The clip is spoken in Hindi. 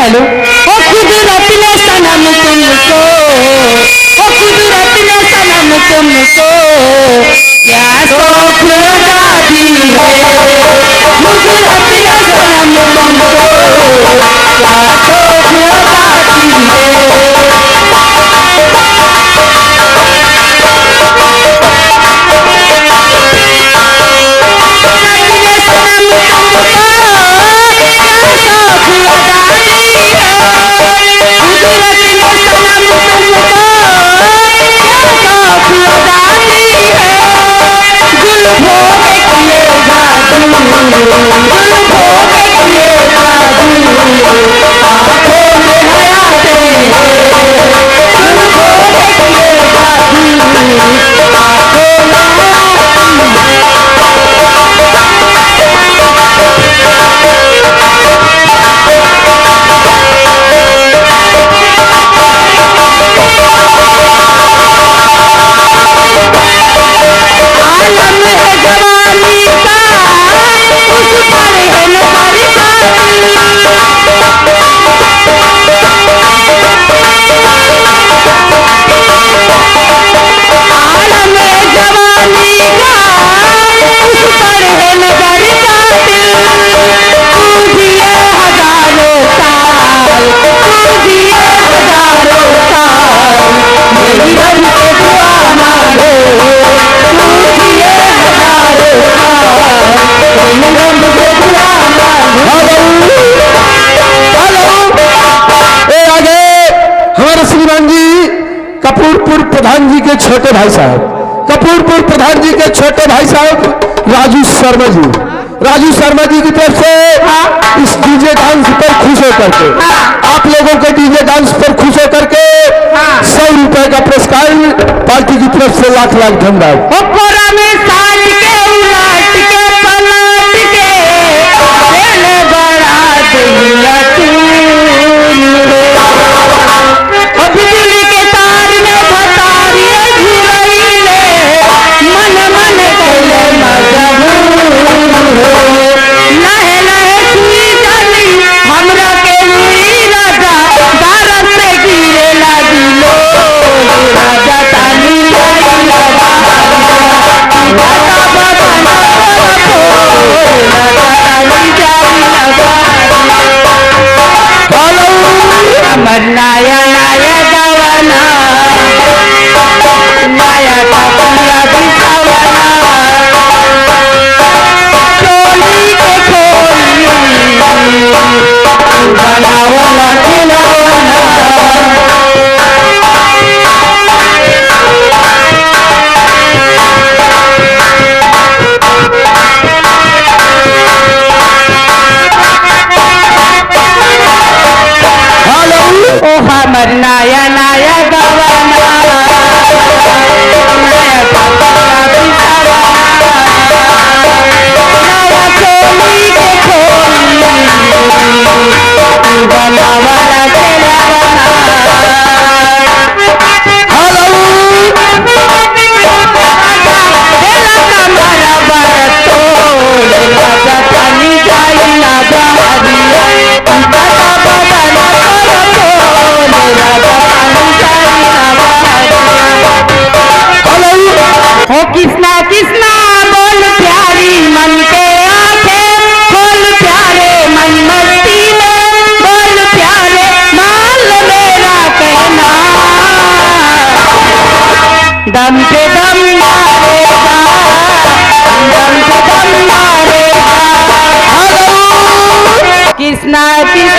हेलो। ओ कुदरत ने सनम तुमको, ओ कुदरत ने सनम तुमको क्या शौक लगा दी है, कुदरत ने सनम तुमको क्या शौक लगा दी है। कपूरपुर प्रधान जी के छोटे भाई साहब, कपूरपुर प्रधान जी के छोटे भाई साहब राजू शर्मा जी, राजू शर्मा जी की तरफ से इस डीजे डांस पर खुश होकर के आप लोगों के डीजे डांस पर खुश होकर के 100 रुपए का पुरस्कार पार्टी की तरफ से लाख लाख धन्यवाद। नया नया गवाना नया कपड़ा बिछावाना चोली के खोली बनावाना खिलावाना। ओ हमर नया नया गवाना नया कपड़ा बिछावाना नया चोली के खोली बनावाना खिलावाना। कमरा बरतो राजा पानी जाई ना हो किसना किसना बोल प्यारी मन के आंखें खोल प्यारे मन मस्ती में बोल प्यारे मान मेरा कहना दम पे दम मारेगा दम पे दम मारेगा किसना किसना